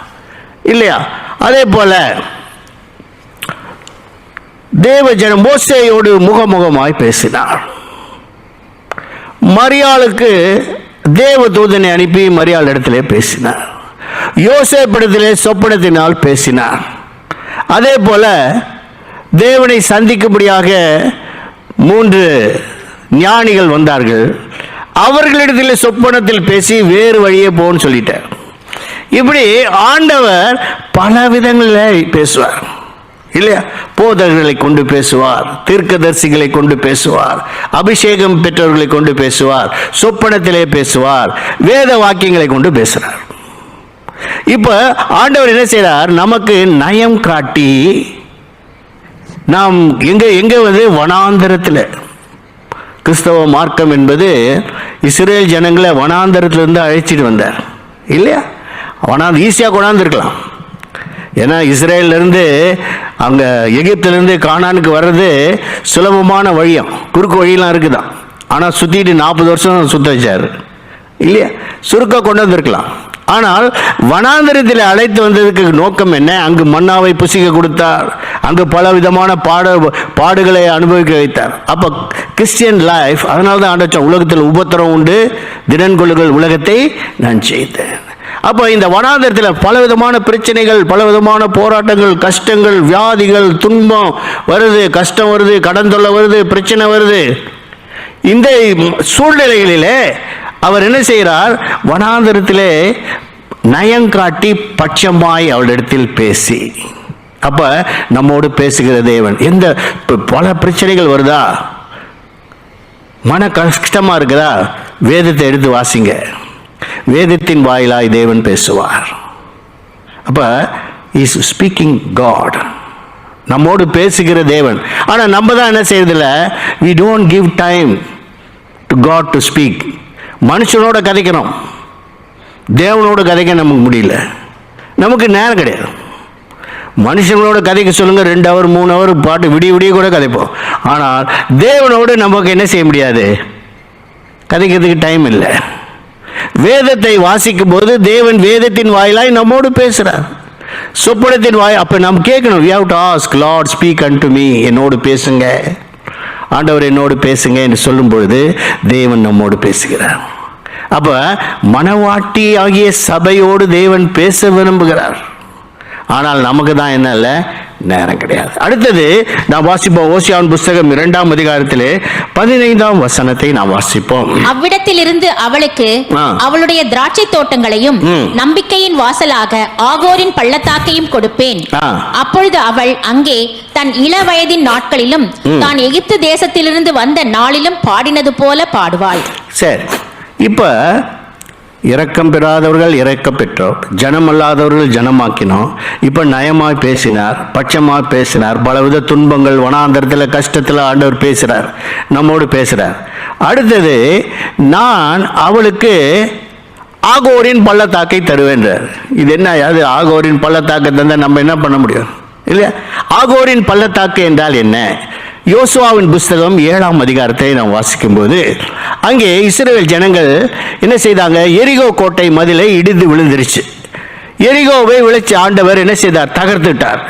இல்லையா? அதே போல தேவஜனம் மோசேயோடு முகமுகமாய் பேசினார். மரியாளுக்கு தேவ தூதனை அனுப்பி மரியாள் இடத்திலே பேசினார். யோசேப்பிடத்திலே சொப்பனத்தினால் பேசினார். அதே போல தேவனை சந்திக்கும்படியாக 3 ஞானிகள் வந்தார்கள். அவர்களிடத்தில் சொப்பனத்தில் பேசி வேறு வழியே போன்னு சொல்லிட்டார். இப்படி ஆண்டவர் பல விதங்களில் பேசுவார் இல்லையா? போதகர்களை கொண்டு பேசுவார், தீர்க்கதரிசிகளை கொண்டு பேசுவார், அபிஷேகம் பெற்றவர்களை கொண்டு பேசுவார், சொப்பனத்திலே பேசுவார், வேத வாக்கியங்களை கொண்டு பேசுறார். இப்ப ஆண்டவர் என்ன செய்றார்? நமக்கு நயம் காட்டி, நாம் எங்க வந்து வனாந்தரத்தில், கிறிஸ்தவ மார்க்கம் என்பது இஸ்ரேல் ஜனங்களை வனாந்தரத்திலிருந்து அழைச்சிட்டு வந்தார் இல்லையா? ஈஸியாக கொண்டாந்துருக்கலாம். ஏன்னா இஸ்ரேலிருந்து அங்கே எகிப்திலிருந்து கானானுக்கு வர்றது சுலபமான வழியும், குறுக்கு வழியெல்லாம் இருக்குதான். ஆனால் சுற்றிட்டு 40 வருஷம் சுத்த வச்சார் இல்லையா? சுருக்க கொண்டு வந்திருக்கலாம். ஆனால் வனாந்தரத்தில் அழைத்து வந்ததுக்கு நோக்கம் என்ன? அங்கு மன்னாவை புசிக்க கொடுத்தார், அங்கு பல விதமான பாடுகளை அனுபவிக்க வைத்தார். அப்போ கிறிஸ்டியன் லைஃப், அதனால தான் ஆண்டவர் உலகத்தில் உபத்திரம் உண்டு, திடன் கொள்ளுங்கள் உலகத்தை நான் செய்தேன். அப்போ இந்த வனாந்தரத்தில் பல விதமான பிரச்சனைகள், பல விதமான போராட்டங்கள், கஷ்டங்கள், வியாதிகள், துன்பம் வருது, கஷ்டம் வருது, கடன் தொல்லை வருது, பிரச்சனை வருது. இந்த சூழ்நிலைகளிலே அவர் என்ன செய்கிறார்? வனாந்தரத்திலே நயங்காட்டி பட்சமாய் அவளிடத்தில் பேசி. அப்ப நம்மோடு பேசுகிற தேவன். எந்த பல பிரச்சனைகள் வருதா, மன கஷ்டமா இருக்குதா, வேதத்தை எடுத்து வாசிங்க. வேதத்தின் வாயிலாய் தேவன் பேசுவார். அப்ப இஸ் ஸ்பீக்கிங் காட், நம்மோடு பேசுகிற தேவன். ஆனா நம்ம தான் என்ன செய்யறதில்ல, we don't give time to God to speak. மனுஷனோட கதைக்கணும், தேவனோட கதைக்க நமக்கு முடியல, நமக்கு நேரம் கிடையாது. மனுஷங்களோட கதைக்க சொல்லுங்க, 2 hour 3 hour பாட்டு விடிய விடிய கூட கதைப்போம். ஆனால் தேவனோடு நமக்கு என்ன செய்ய முடியாது, கதைக்கிறதுக்கு டைம் இல்லை. வேதத்தை வாசிக்கும் போது தேவன் வேதத்தின் வாயிலாய் நம்மோடு பேசுறார். சொப்பனத்தின் வாய் அப்ப நாம் கேட்கணும், we have to ask, Lord speak unto me, என்னோடு பேசுங்க ஆண்டவர், என்னோடு பேசுங்க என்று சொல்லும் பொழுது தேவன் நம்மோடு பேசுகிறார். அப்ப மனவாட்டி ஆகிய சபையோடு தேவன் பேச விரும்புகிறார். ஆனால் நமக்கு தான் என்ன இல்லை, நேரம் கிடையாது. அடுத்தது நாம் வாசிப்போம் ஓசியாவின் புஸ்தகம் 2ஆம் அதிகாரத்திலே 15ஆம் வசனத்தை நாம் வாசிப்போம். அவ்விடத்திலிருந்து அவளுக்கு அவளுடைய திராட்சை தோட்டங்களையும் நம்பிக்கையின் வாசலாக ஆகோரின் பள்ளத்தாக்கையும் கொடுப்பேன். அப்பொழுது அவள் அங்கே தன் இள வயதின் நாட்களிலும் தான் எகிப்து தேசத்திலிருந்து வந்த நாளிலும் பாடினது போல பாடுவாள். சரி, இப்ப இரக்கம் பெறாதவர்கள் இரக்கம் பெற்றோம், ஜனம் அல்லாதவர்கள் ஜனமாக்கினோம். இப்ப நயமாய் பேசினார், பட்சமாய் பேசினார், பலவித துன்பங்கள் வனாந்தரத்தில் கஷ்டத்தில் ஆண்டவர் பேசுறார், நம்மோடு பேசுறார். அடுத்தது நான் அவளுக்கு ஆகோரின் பள்ளத்தாக்கை தருவேன்றார். இது என்ன, அது ஆகோரின் பள்ளத்தாக்கை தந்தால் நம்ம என்ன பண்ண முடியும் இல்லையா? ஆகோரின் பள்ளத்தாக்கு என்றால் என்ன? யோசுவாவின் புஸ்தகம் 7ஆம் அதிகாரத்தை நாம் வாசிக்கும் போது அங்கே இஸ்ரவேல் ஜனங்கள் என்ன செய்தாங்க, எரிகோ கோட்டை மதிலை இடிந்து விழுந்துருச்சு. எரிகோவை விளைச்சு ஆண்டவர் என்ன செய்தார், தகர்த்துட்டார்.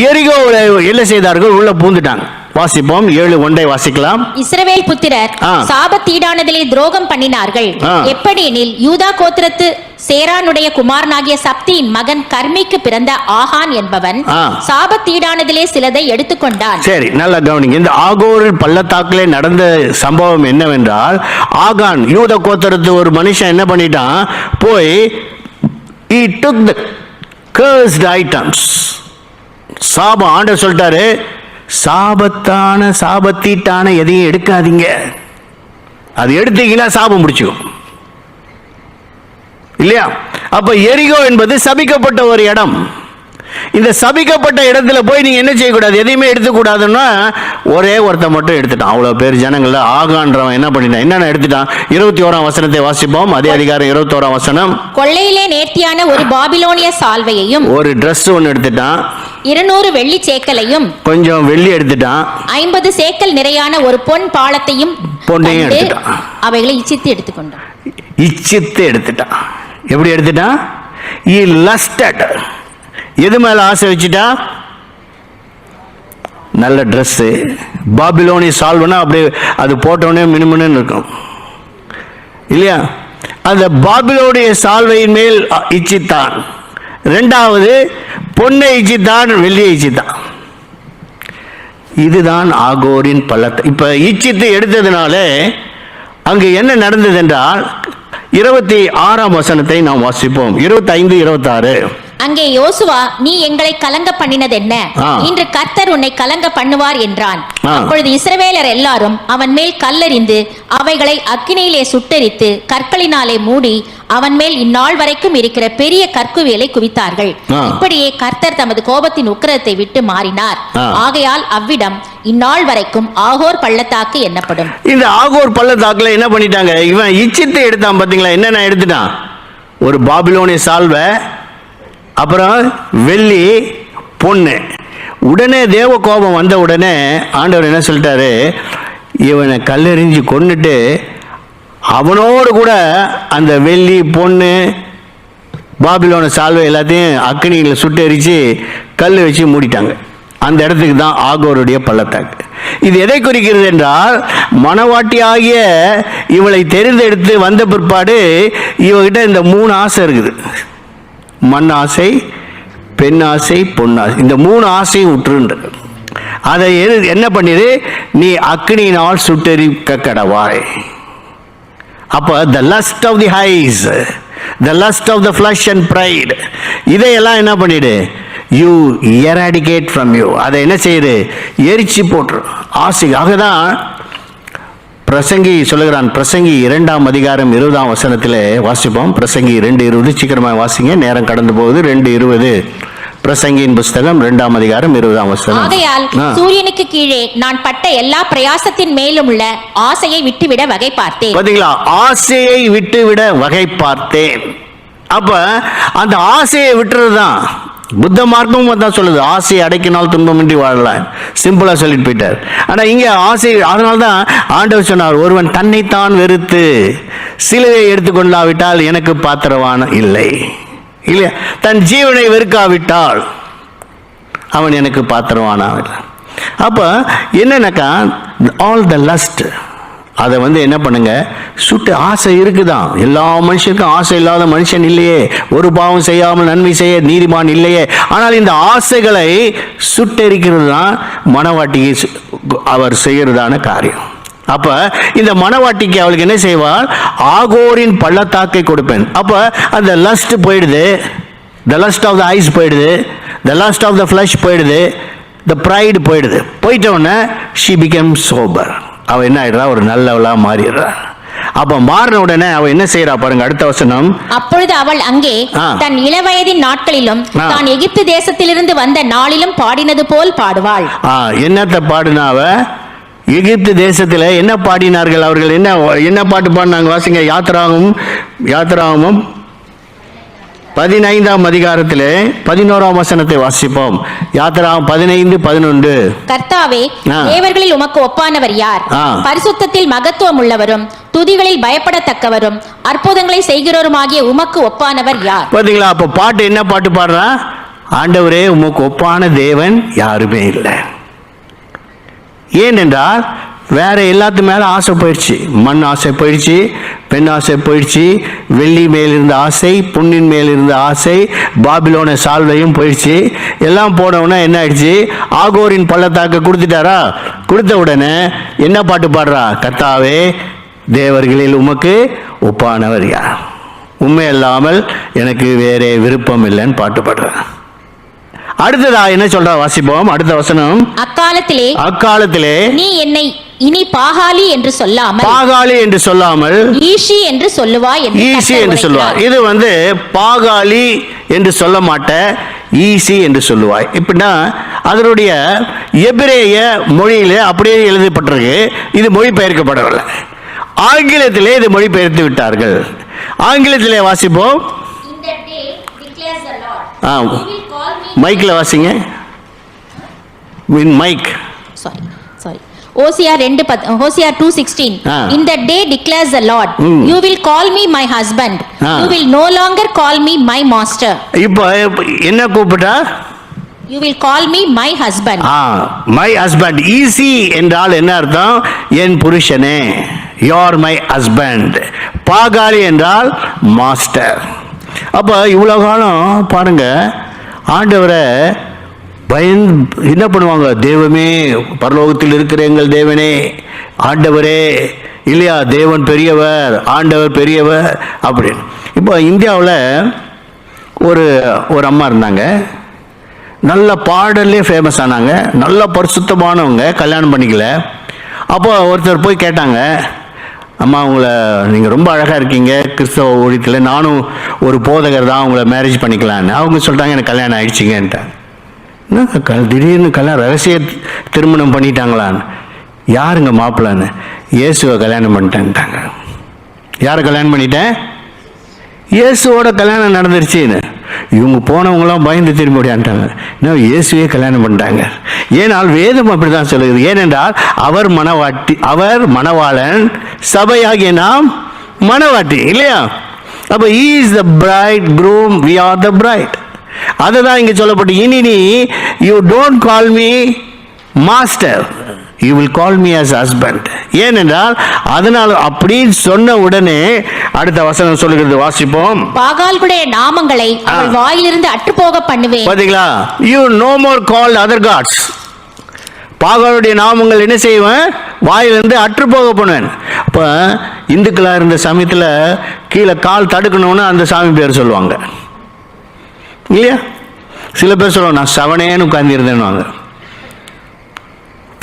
எரிகோவை என்ன செய்தார்கள், உள்ள பூந்துட்டாங்க. வாசிப்போம் 7:1 வாசிக்கலாம். இஸ்ரவேல் புத்திரர் சாபத்தீடானதிலே துரோகம் பண்ணினார்கள். எப்படி எனில் யூதா கோத்திரத்து சேரானுடைய குமாரனாகிய சப்தியின் மகன் கர்மிக்கு பிறந்த ஆகான் என்பவன் சாபத்தீடானதிலே சிலதை எடுத்துக்கொண்டான். சரி, நல்லா கவனிங்க. இந்த ஆகோர் பள்ளத்தாக்கிலே நடந்த சம்பவம் என்னவென்றால், ஆகான் யூதா கோத்திரத்து ஒரு மனுஷன் என்ன பண்ணிட்டான், போய் he took the cursed items. சாபம் ஆண்டவர் சொல்லிட்டாரு, சாபத்தீட்டான எதையும் எடுக்காதீங்க, அது எடுத்தீங்கன்னா சாபம் முடிச்சுக்கும் இல்லையா? அப்ப எரிகோ என்பது சபிக்கப்பட்ட ஒரு இடம். இந்த சபிக்கப்பட்ட இடத்துல போய் நீங்க என்ன செய்யக்கூடாது, எதையுமே எடுத்துக்கூடாதுன்னா ஒரே ஒருத்தன் மட்டும் எடுத்துட்டான். அவ்வளவு பேர் ஜனங்கள்ல ஆகான்றவன் என்ன பண்ணிட்டான், என்னென்ன எடுத்துட்டான்? 21ஆம் வசனத்தை வாசிப்போம். அதே அதிகாரம் 21ஆம் வசனம். கொள்ளையிலே நேர்த்தியான ஒரு பாபிலோனிய சால்வையையும், ஒரு Dress ஒன்னு எடுத்துட்டான், 200 வெள்ளி சேக்கலையும், கொஞ்சம் வெள்ளி எடுத்துட்டான், 50 சேக்கல் நிறையான ஒரு பொன் பாலத்தையும் எடுத்துட்டான். அவைகளை இச்சித்து எடுத்துக்கொண்டான். இச்சித்து எடுத்துட்டான். எப்படி எடுத்துட்டான்? He lusted. எது மேல ஆசை வச்சுட்டா? நல்ல ட்ரெஸ், பாபிலோனி சால்வனா அப்படியே அது போட்டோன்னே மினுமினு இருக்கும் இல்லையா? அந்த பாபிலோனிய சால்வையின் மேல் இச்சித்தான். இரண்டாவது பொன்னை இச்சித்தான், வெள்ளியை இச்சித்தான். இதுதான் ஆகோரின் பள்ளத்தாக்கு. இப்ப இச்சித்து எடுத்ததுனால அங்கு என்ன நடந்தது என்றால் 26ஆம் வசனத்தை நாம் வாசிப்போம். 25, 26. அங்கே யோசுவா, நீ எங்களை கலங்க பண்ணினது என்ன? இன்று கர்த்தர் உன்னை கலங்க பண்ணுவார் என்றான். அப்பொழுது இஸ்ரவேலர் எல்லாரும் அவன் மேல் கல்லெறிந்து அவைகளை அக்கினியிலே சுட்டெரித்து கற்களினாலே மூடி அவன் மேல் இந்நாள் வரைக்கும் இருக்கிற பெரிய கற்குவியலை குவித்தார்கள். இப்படியே கர்த்தர் தமது கோபத்தின் உக்கிரத்தை விட்டு மாறினார். ஆகையால் அவ்விடம் இந்நாள் வரைக்கும் ஆகோர் பள்ளத்தாக்கு என்னப்படும். இந்த ஆகோர் பள்ளத்தாக்குல என்ன பண்ணிட்டாங்க, இவன் இச்சித்து எடுத்தான் பாத்தீங்களா? என்னென்ன எடுத்துட்டான்? ஒரு பாபிலோனிய சால்வை, அப்புறம் வெள்ளி, பொண்ணு. உடனே தேவ கோபம் வந்த உடனே ஆண்டவர் என்ன சொல்லிட்டாரு, இவனை கல்லெறிஞ்சு கொன்னுட்டு அவனோடு கூட அந்த வெள்ளி, பொண்ணு, பாபிலோன சால்வை எல்லாத்தையும் அக்னியில் சுட்டெரிச்சு கல் வச்சு மூடிட்டாங்க. அந்த இடத்துக்கு தான் ஆகோருடைய பள்ளத்தாக்கு. இது எதை குறிக்கிறது என்றால், மனவாட்டி ஆகிய இவளை தெரிந்தெடுத்து வந்த பிற்பாடு இவகிட்ட இந்த 3 ஆசை இருக்குது. மண் ஆசை, பெண் ஆசை, பொன்னாசை. இந்த 3 ஆசையும் விட்டுருன்றது. அதை என்ன பண்ணிடு, நீ அக்னியினால் சுட்டெரிக்க கடவாய். அப்ப the lust of the eyes, the lust of the flesh and pride, இதையெல்லாம் என்ன பண்ணிடு, you eradicate from you. அதை என்ன செய்யுது, எரிச்சு போட்டுரு ஆசை. ஆகதான் பிரசங்கி சொல்லுகிறான். பிரசங்கி 2ஆம் அதிகாரம் 20ஆம் வசனத்தில் வாசிப்போம். பிரசங்கி 2:20. சீக்கிரமாக வாசிங்க, நேரம் கடந்து போகுது. 2:20 பிரசங்கியின் புஸ்தகம் 2ஆம் அதிகாரம் 20ஆம் வசனம். ஆகையால் சூரியனுக்கு கீழே நான் பட்ட எல்லா பிரயாசத்தின் மேலும் உள்ள ஆசையை விட்டுவிட வகை பார்த்தேன். பாத்தீங்களா, ஆசையை விட்டுவிட வகை பார்த்தேன். அப்ப அந்த ஆசையை விட்டுறதுதான் புத்த மார்க்கமும் தான் சொல்லுது, ஆசையை அடைக்கினால் துன்பமின்றி வாழலாம், சிம்பிளா சொல்லிட்டு போயிட்டார். ஆனா இங்க ஆசை, அதனால்தான் ஆண்டவர் சொன்னார், ஒருவன் தன்னைத்தான் வெறுத்து சிலுவையை எடுத்துக்கொள்ளாவிட்டால் எனக்கு பாத்திரவான இல்லை, இல்லையா? தன் ஜீவனை வெறுக்காவிட்டால் அவன் எனக்கு பாத்திரவான. அப்ப என்னன்னாக்கா ஆல் த லஸ்ட், அதை என்ன பண்ணுங்க, சுட்டு ஆசை இருக்குதான். எல்லா மனுஷனுக்கும் ஆசை இல்லாத மனுஷன் இல்லையே, ஒரு பாவம் செய்யாமல் நன்மை செய்ய நீதிமான் இல்லையே. ஆனால் இந்த ஆசைகளை சுட்டெரிக்கிறது தான் மனவாட்டிக்கு அவர் செய்யறதான காரியம். அப்ப இந்த மனவாட்டிக்கு அவளுக்கு என்ன செய்வாள், ஆகோரின் பள்ளத்தாக்கை கொடுப்பேன். அப்ப அந்த லஸ்ட் போயிடுது, the lust of the eyes போயிடுது, the lust of the flesh போயிடுது, த ப்ரைடு போயிடுது. போயிட்ட உடனே ஷி பிகம் சோபர், அவ என்ன ஆயிடுறா, ஒரு நல்லவளா மாறிடுறா. அப்ப மாறின உடனே அவ என்ன செய்யறா பாருங்க, அடுத்த வசனம். அப்பொழுது அவள் அங்கே தன் இளவயதின் நாட்களிலும் தான் எகிப்து தேசத்திலிருந்து வந்த நாளிலும் பாடினது போல் பாடுவாள். என்னத்தை பாடினா அவ? எகிப்து தேசத்துல என்ன பாடினார்கள் அவர்கள்? என்ன பாட்டு பாடினாங்க? வாசிங்க, யாத்திராகமம் 15ஆம் அதிகாரத்திலே 11ஆம் வசனத்தை வாசிப்போம். யாத்திராகமம் 15:11. கர்த்தாவே, தேவர்களில் உமக்கு ஒப்பானவர் யார்? பரிசுத்தத்தில் மகத்துவம் உள்ளவரும் துதிகளில் பயப்படத்தக்கவரும் அற்புதங்களை செய்கிறவருமாகிய உமக்கு ஒப்பானவர் யார்? பாத்தீங்களா? அப்ப பாட்டு என்ன பாட்டு பாடுறா? ஆண்டவரே, உமக்கு ஒப்பான தேவன் யாருமே இல்லை. ஏனென்றால் வேற எல்லாத்து மேல ஆசை போயிடுச்சு. மண் ஆசை போயிடுச்சு, பெண் ஆசை போயிடுச்சு, வெள்ளி மேலிருந்த ஆசை, பொன்னின் மேலிருந்த ஆசை, பாபிலோன சால்வையும் போயிடுச்சு. எல்லாம் போனவுடனே என்ன ஆயிடுச்சு, ஆகோரின் பள்ளத்தாக்க கொடுத்துட்டாரா? கொடுத்த உடனே என்ன பாட்டு பாடுறா? கர்த்தாவே, தேவர்களில் உமக்கு ஒப்பானவர் யார்? உண்மை இல்லாமல் எனக்கு வேற விருப்பம் இல்லைன்னு பாட்டு பாடுறா. அடுத்ததா என்ன சொல்றா? வாசிப்போம், அடுத்த வசனம். அக்காலத்திலே நீ என்னை இனி பாகாலி என்று சொல்லாமல் ஈஷி என்று சொல்லுவாய். இது பாகாலி என்று சொல்ல மாட்ட, ஈசி என்று சொல்லுவாய். இப்படின்னா அதனுடைய எபிரேய மொழியில அப்படியே எழுதப்பட்டிருக்கு. இது மொழிபெயர்க்கப்படவில்லை. ஆங்கிலத்திலே இது மொழிபெயர்த்து விட்டார்கள். ஆங்கிலத்திலே வாசிப்போம். மைக்ல வாசிங்க. Mic. Hosea 2:16. In that day declares the Lord, you will call me my husband, you will no longer call me my master. இப்போ என்ன கூப்பிட்டா? You will call me my husband. My husband. Easy என்றால் என்ன அர்த்தம்? என் புருஷனே, you are my husband. பாகாலி என்றால் master. அப்ப இவ்வளவு காலம் பாருங்க, ஆண்டவரை பயந்து என்ன பண்ணுவாங்க? தெய்வமே, பரலோகத்தில் இருக்கிற எங்கள் தேவனே, ஆண்டவரே, இல்லையா? தேவன் பெரியவர், ஆண்டவர் பெரியவர் அப்படின்னு. இப்போ இந்தியாவில் ஒரு அம்மா இருந்தாங்க, நல்ல பாடல்லே ஃபேமஸ் ஆனாங்க, நல்ல பரிசுத்தமானவங்க, கல்யாணம் பண்ணிக்கல. அப்போ ஒருத்தர் போய் கேட்டாங்க, அம்மா, நீங்கள் ரொம்ப அழகாக இருக்கீங்க, கிறிஸ்தவ ஊழியத்தில், நானும் ஒரு போதகர் தான், உங்களை மேரேஜ் பண்ணிக்கலான்னு. அவங்க சொல்லிட்டாங்க, எனக்கு கல்யாணம் ஆயிடுச்சிங்கன்ட்டாங்க. திடீர்னு கல்யாணம், ரகசிய திருமணம் பண்ணிட்டாங்களான்னு. யாருங்க மாப்பிள்ளான்னு? இயேசுவை கல்யாணம் பண்ணிட்டேன்ட்டாங்க. யாரை கல்யாணம் பண்ணிட்டேன்? இயேசுவோட கல்யாணம் நடந்துருச்சுன்னு. இவங்க போனவங்களாம் பயந்து திரும்பி ஓடியான்ட்டாங்க. இன்னும் இயேசுவே கல்யாணம் பண்ணிட்டாங்க. ஏனால் வேதம் அப்படிதான் சொல்லுது. ஏனென்றால் அவர் மணவாளன், சபையாகிய நாம் மணவாட்டி, இல்லையா? அப்ப he is the bridegroom, we are the bride. அதுதான் இங்க சொல்லப்பட்டு, இனி நீ you don't call me master, you will call me as husband. ஏனென்றால் அதனால் அப்படின்னு சொன்ன உடனே அடுத்த வசனம் சொல்லுகிறது, வாசிப்போம். பாகால்களுடைய நாமங்களை அவள் வாயிலிருந்து அற்றுப்போக பண்ணுவேன். பாத்தீங்களா? you no more call other gods. பாகாலுடைய நாமங்கள் என்ன செய்வேன்? வாயிலிருந்து அற்றுப்போக பண்ணுவேன். இப்போ இந்துக்களா இருந்த சமயத்தில் கீழே கால் தடுக்கணும்னு அந்த சாமி பேர் சொல்லுவாங்க, இல்லையா? சில பேர் சொல்லுவாங்க, நான் சவனேன்னு உட்கார்ந்து இருந்தேன்னு.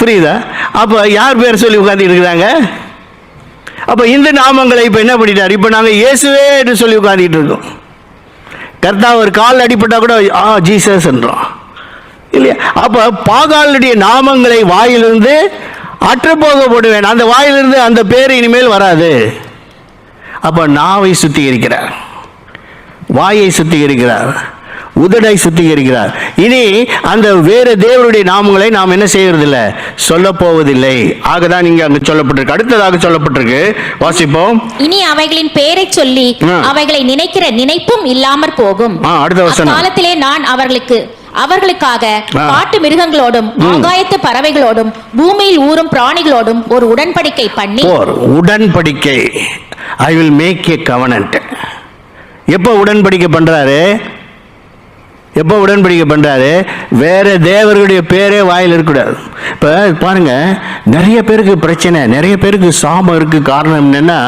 புரியுதா? அப்ப யார் பேர் சொல்லி உட்கார்ந்து இருக்கிறாங்க? அப்ப இந்த நாமங்களை இப்ப என்ன பண்ணிட்டாரு? இப்ப நாங்க இயேசுவே என்று சொல்லி உட்கார்ந்துட்டு இருக்கோம். கர்த்தா ஒரு கால் அடிப்பட்டா கூட ஜீசஸ் என்றோம், இல்லையா? அப்ப பாகாலுடைய நாமங்களை வாயிலிருந்து அற்றுப்போக போடுவேன். அந்த வாயிலிருந்து அந்த பேர் இனிமேல் வராது. அப்ப நாவை சுத்திகரிக்கிறார், வாயை சுத்திகரிக்கிறார், உதடை சுத்திகரிக்கிறார். இனி அந்த வேறு தேவனுடைய நாமங்களை நாம் என்ன செய்யறதில்லை, சொல்ல போவதில்லை. ஆகதான் இங்க அங்கு சொல்லப்பட்டிருக்கு. அடுத்ததாக சொல்லப்பட்டிருக்கு, வாசிப்போம். இனி அவைகளின் பெயரை சொல்லி அவைகளை நினைக்கிற நினைப்பும் இல்லாமற் போகும். அடுத்த வசனம். காலத்திலே நான் அவர்களுக்காக காட்டு மிருகங்களோடும் ஆகாயத்து பறவைகளோடும் பூமியில் ஊறும் பிராணிகளோடும் ஒரு உடன்படிக்கை பண்ணி, உடன்படிக்கை, I will make a covenant. எப்போ உடன்படிக்கை பண்றாரு? எப்போ உடன்படிக்கை பண்றாரு? வேற தேவர்களுடைய பேரே வாயில் இருக்கக்கூடாது. இப்போ பாருங்க, நிறைய பேருக்கு பிரச்சனை, நிறைய பேருக்கு சாபம் இருக்கு. காரணம் என்னன்னா,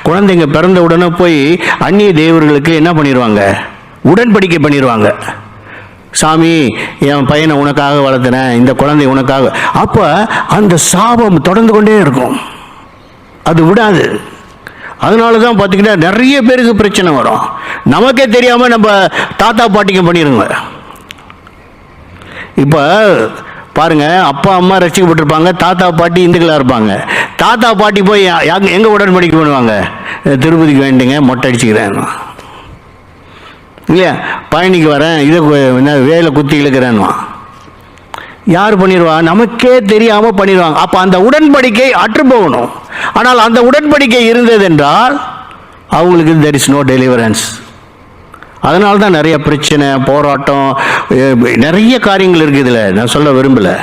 குழந்தைங்க பிறந்த உடனே போய் அந்நிய தேவர்களுக்கு என்ன பண்ணிடுவாங்க, உடன்படிக்கை பண்ணிடுவாங்க. சாமி, என் பையனை உனக்காக வளர்த்துனேன், இந்த குழந்தை உனக்காக. அப்போ அந்த சாபம் தொடர்ந்து கொண்டே இருக்கும், அது விடாது. அதனால தான் பார்த்தீங்கன்னா நிறைய பேருக்கு பிரச்சனை வரும். நமக்கே தெரியாமல் நம்ம தாத்தா பாட்டிக்கு பண்ணிடுங்க. இப்போ பாருங்க, அப்பா அம்மா ரசிக்கப்பட்டிருப்பாங்க, தாத்தா பாட்டி இந்துக்களாக இருப்பாங்க. தாத்தா பாட்டி போய் எங்கே உடன்படிக்கை பண்ணுவாங்க? திருப்பதிக்கு வேண்டுங்க, மொட்டை அடிச்சுக்கிறேன் இல்லையா, பழனிக்கு வரேன், இதை வேலை குத்தி இழுக்கிறேன்னுவா. யார் பண்ணிடுவா? நமக்கே தெரியாமல் பண்ணிடுவாங்க. அப்போ அந்த உடன்படிக்கை அற்று போகணும். ஆனால் அந்த உடன்படிக்கை இருந்தது என்றால் அவங்களுக்கு there is no deliverance. அதனால தான் நிறைய பிரச்சனை, போராட்டம், நிறைய காரியங்கள் இருக்குது. இதில் நான் சொல்ல விரும்பலை.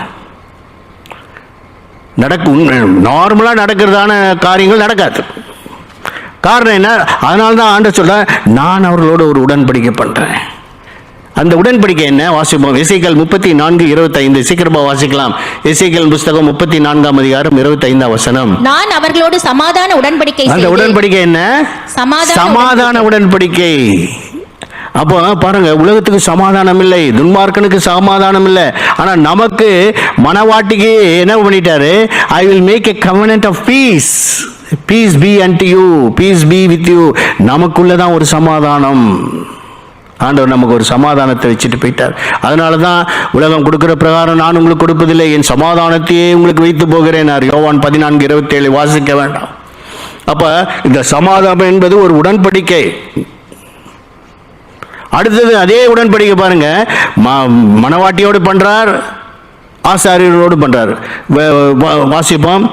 நார்மலாக நடக்கிறதான காரியங்கள் நடக்காது. காரணம் என்ன? அதனால தான் ஆண்டவர் சொல்ற, நான் அவர்களோடு ஒரு உடன்படிக்கை பண்ணுறேன். அந்த உடன்படிக்கை என்ன? வாசிப்போம். எசேக்கியேல் 34:25. சீக்கிரமா வாசிக்கலாம். எசேக்கியேல் புத்தகம் 34ஆம் அதிகாரம் 25ஆம் வசனம். நான் அவர்களோடு சமாதான உடன்படிக்கை. அந்த உடன்படிக்கை என்ன? சமாதான உடன்படிக்கை. அப்போ பாருங்க, உலகத்துக்கு சமாதானம் இல்லை, துன்மார்க்கனுக்கு சமாதானம் இல்லை. ஆனா நமக்கு மனவாட்டிக்கு என்ன பண்ணிட்டாரு? I will make a covenant of peace. Peace be unto you, peace be with you. நமக்குள்ளதான் ஒரு சமாதானம். ஆண்டவர் நமக்கு ஒரு சமாதானத்தை வச்சுட்டு போயிட்டார். அதனால தான் உலகம் கொடுக்கிற பிரகாரம் நான் உங்களுக்கு கொடுப்பதில்லை, என் சமாதானத்தையே உங்களுக்கு வைத்து போகிறேன். யோவான் 14:27 வாசிக்க வேண்டாம். அப்ப இந்த சமாதானம் என்பது ஒரு உடன்படிக்கை. அடுத்தது அதே உடன்படிக்கை பாருங்க, மனவாட்டியோடு பண்றார், ஆசாரியரோடு பண்றார். வாசிப்போம்.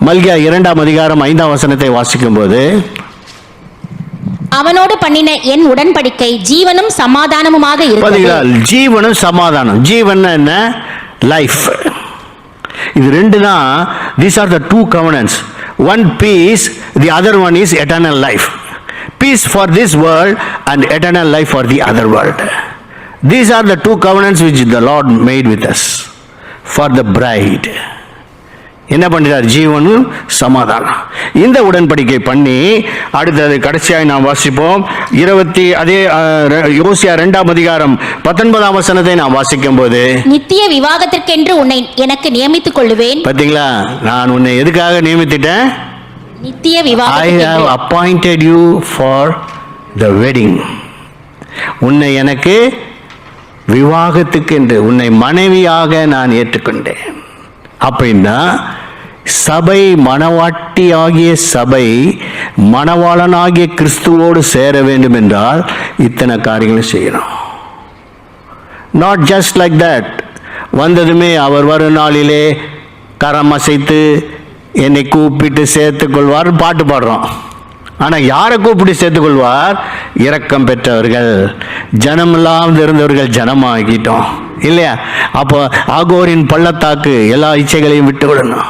மல்கியா 2ஆம் அதிகாரம் 5ஆம் வசனத்தை வாசிக்கும் போது, அவனோடு பண்ணின என் உடன்படிக்கை ஜீவனும் சமாதானமுமாக இருக்கிறது. ஜீவனும் சமாதானம். ஜீவன் என்ன? லைஃப். இது ரெண்டு தான். these are the two covenants. One peace, the other one is eternal life. Peace for this world and eternal life for the other world. These are the two covenants which the Lord made with us for the bride. என்ன பண்ணுறார்? ஜீவனும் சமாதானம். இந்த உடன்படிக்கை பண்ணி அடுத்தது கடைசியாக நாம் வாசிப்போம். அதே யோசியா 2ஆம் அதிகாரம் 19ஆம் வசனத்தை நாம் வாசிக்கும் போது, நித்திய விவாகத்திற்கென்று உன்னை எனக்கு நியமித்துக் கொள்வேன். பார்த்தீங்களா, நான் உன்னை எதுக்காக நியமித்துட்டேன்? நித்திய விவாகத்திற்கு. I have appointed you for the wedding. உன்னை எனக்கு விவாகத்துக்கு என்று, உன்னை மனைவியாக நான் ஏற்றுக்கொண்டேன். அப்படின்னா சபை, மணவாட்டியாகிய சபை மணவாளனாகிய கிறிஸ்துவோடு சேர வேண்டும் என்றால் இத்தனை காரியங்களும் செய்யணும். Not just like that. வந்ததுமே அவர் வரும் நாளிலே கரம் அசைத்து என்னை கூப்பிட்டு சேர்த்துக்கொள்வார் பாட்டு பாடுறோம். ஆனால் யாரை கூப்பிட்டு சேர்த்துக்கொள்வார்? இரக்கம் பெற்றவர்கள், ஜனமெல்லாம் இருந்தவர்கள் ஜனமாகிட்டோம் இல்லையா? அப்போ ஆகோரின் பள்ளத்தாக்கு எல்லா இச்சைகளையும் விட்டு விடணும்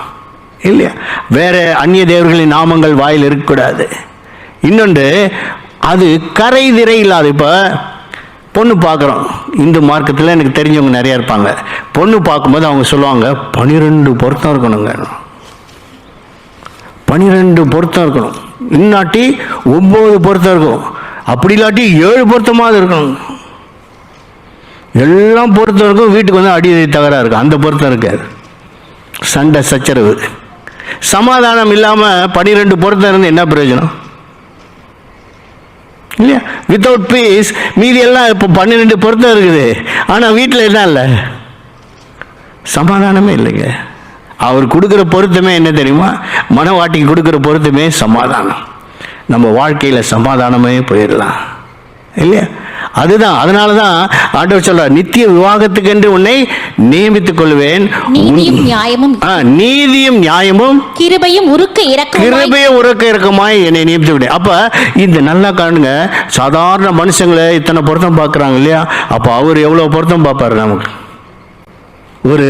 இல்லையா? வேற அந்நிய தேவர்களின் நாமங்கள் வாயில் இருக்கக்கூடாது. இன்னொன்று, அது கரை திரை இல்லாது. இப்போ பொண்ணு பார்க்குறோம், இந்து மார்க்கத்தில் எனக்கு தெரிஞ்சவங்க நிறையா இருப்பாங்க. பொண்ணு பார்க்கும்போது அவங்க சொல்லுவாங்க 12 பொருத்தம் இருக்கணுங்க, 12 பொருத்தம் இருக்கணும், இன்னாட்டி 9 பொருத்தம் இருக்கும், அப்படி இல்லாட்டி 7 பொருத்தமாக இருக்கணும். எல்லாம் பொருத்தம் இருக்கும், வீட்டுக்கு வந்து அடி தகராறு இருக்கும். அந்த பொருத்தம் இருக்காது, சண்டை சச்சரவு. சமாதானம் இல்லாமல் 12 பொருத்தம் இருந்து என்ன பிரயோஜனம் இல்லையா? வித்தவுட் பீஸ் மீதி எல்லாம் இப்போ 12 பொருத்தம் இருக்குது, ஆனால் வீட்டில் என்ன இல்லை, சமாதானமே இல்லைங்க. அவர் கொடுக்குற பொருத்தமே என்ன தெரியுமா? மனவாட்டிக்கு கொடுக்குற பொருத்தமே சமாதானம். நம்ம வாழ்க்கையில் சமாதானமே போயிடலாம் இல்லையா? அதுதான், அதனால தான் ஆண்டவர் சொல்றார், நித்திய விவாகத்துக்கு என்று உன்னை நியமித்துக் கொள்வேன். நீதியும் நியாயமும் நீதியும் நியாயமும் கிருபையும் உருக்க இறக்கமாய் என்னை நியமித்து விட்டேன். அப்ப இந்த நல்லா காணுங்க, சாதாரண மனுஷங்களை இத்தனை பொருத்தம் பார்க்கறாங்க இல்லையா? அப்ப அவர் எவ்வளவு பொருத்தம் பார்ப்பாரு நமக்கு. ஒரு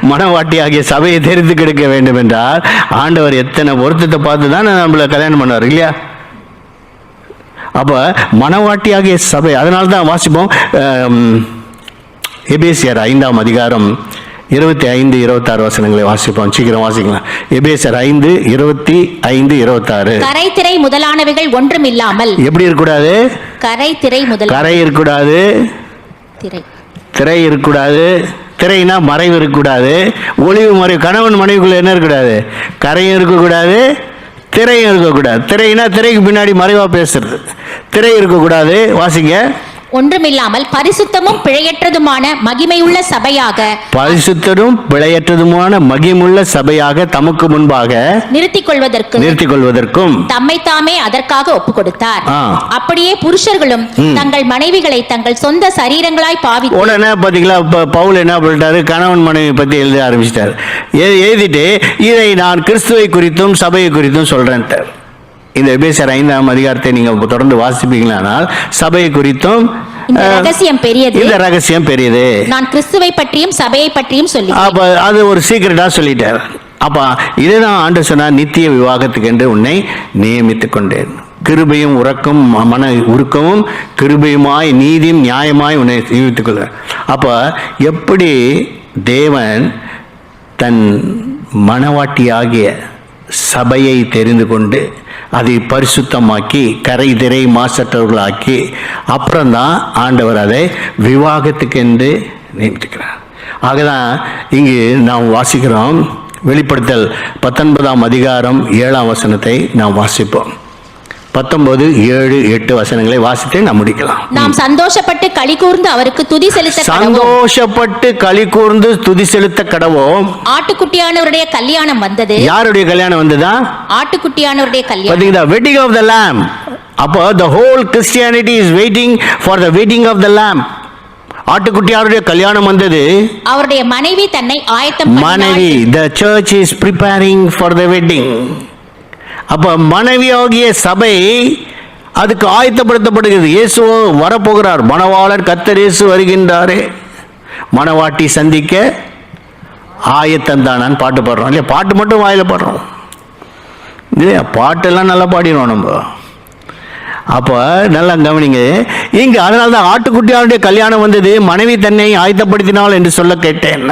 மனவாட்டி ஆகிய சபையை தெரிந்து கிடைக்க வேண்டும் என்றால் ஆண்டவர் எத்தனை பொருத்தத்தை பார்த்து தான் நம்மளை கல்யாணம் பண்ணார் இல்லையா? அப்ப மனவாட்டியாகிய சபை, அதனால தான் வாசிப்போம் எபேசியர் 5ஆம் அதிகாரம் 25-26 வசனங்களை வாசிப்போம். சீக்கிரம் வாசிக்கலாம். எபேசியர் 5:25-26. கரை திரை முதலானவைகள் ஒன்றும் இல்லாமல். எப்படி இருக்கக்கூடாது? கரை இருக்கக்கூடாது, திரை இருக்கக்கூடாது. திரைனா மறைவு இருக்கக்கூடாது, ஒளிவு மறைவு. கணவன் மனைவிக்குள்ள என்ன இருக்கக்கூடாது? கரையும் இருக்கக்கூடாது, திரையும் இருக்கக்கூடாது. திரைனா திரைக்கு பின்னாடி மறைவா பேசுறது. திரை இருக்கக்கூடாது. வாசிங்க. ஒன்றுமில்லாமல் பரிசுத்தமும் பிழையற்றதுமான மகிமையுள்ள சபையாக, பரிசுத்தரும் பிழையற்றதுமான மகிமுள்ள சபையாக தமக்கு முன்பாக நிறுத்திக் கொள்வதற்கும் தம்மை தாமே அதற்காக ஒப்பு கொடுத்தார். அப்படியே புருஷர்களும் தங்கள் மனைவிகளை தங்கள் சொந்த சரீரங்களாய் பாவித்து. உடனே பாத்தீங்களா, பவுல் என்ன பண்ணிட்டாரு? கணவன் மனைவி பத்தி எழுத ஆரம்பிச்சிட்டாரு. எழுதிட்டு இதை நான் கிறிஸ்துவை குறித்தும் சபையை குறித்தும் சொல்றேன். இந்த எபேசியர் 5ஆம் அதிகாரத்தை நீங்க தொடர்ந்து வாசிப்பீங்களானால் சபையை குறித்தும் இந்த ரகசியம் பெரியது. நான் கிறிஸ்துவை பற்றியும் சபையை பற்றியும் சொல்லி, அப்ப அது ஒரு சீக்கிரட்டா சொல்லிட்டார். அப்ப இதுதான் ஆண்டு சொன்னார், நித்திய விவாகத்துக்கு என்று உன்னை நியமித்துக் கொண்டேன். கிருபையும் மன உருக்கமும் கிருபையுமாய் நீதியும் நியாயமாய் உன்னை நியமித்துக் கொள்கிறேன். அப்ப எப்படி தேவன் தன் மனவாட்டியாகிய சபையை தெரிந்து கொண்டு அதை பரிசுத்தமாக்கி கரை திரை மாசற்றவர்களாக்கி அப்புறம்தான் ஆண்டவர் அதை விவாகத்துக்கு என்று நியமித்துக்கிறார். ஆகதான் இங்கு நாம் வாசிக்கிறோம். வெளிப்படுத்தல் 19ஆம் அதிகாரம் 7ஆம் வசனத்தை நாம் வாசிப்போம். 19, 7, 8 வசனங்களை வாசித்து நாம் முடிக்கலாம். நாம் சந்தோஷப்பட்டு களி கூர்ந்து அவருக்கு துதி செலுத்த கடவோம். ஆட்டுக்குட்டியானவருடைய கல்யாணம் வந்தது. யாருடைய கல்யாணம் வந்ததா? ஆட்டுக்குட்டியானவருடைய கல்யாணம். பாத்தீங்களா? Wedding of the lamb. அப்போ the whole Christianity is waiting for the wedding of the lamb. ஆட்டுக்குட்டியாருடைய கல்யாணம் வந்தது. அவருடைய மனைவி தன்னை ஆயத்தம் மனைவி, the church is preparing for the wedding. அப்ப மனைவியாகிய சபை அதுக்கு ஆயத்தப்படுத்தப்படுகிறது. இயேசு வரப்போகிறார். மணவாளர் கர்த்தர் இயேசு வருகின்றாரே, மணவாட்டி சந்திக்க ஆயத்தம் தான் பாட்டு பாடுறோம் இல்லையா? பாட்டு மட்டும் வாயில பாடுறோம் இல்லையா? பாட்டெல்லாம் நல்லா பாடிடுவோம் நம்ம. அப்ப நல்லா கவனிங்க இங்க. அதனால்தான் ஆட்டுக்குட்டியாருடைய கல்யாணம் வந்தது, மனைவி தன்னை ஆயத்தப்படுத்தினாள் என்று சொல்ல கேட்டேன்.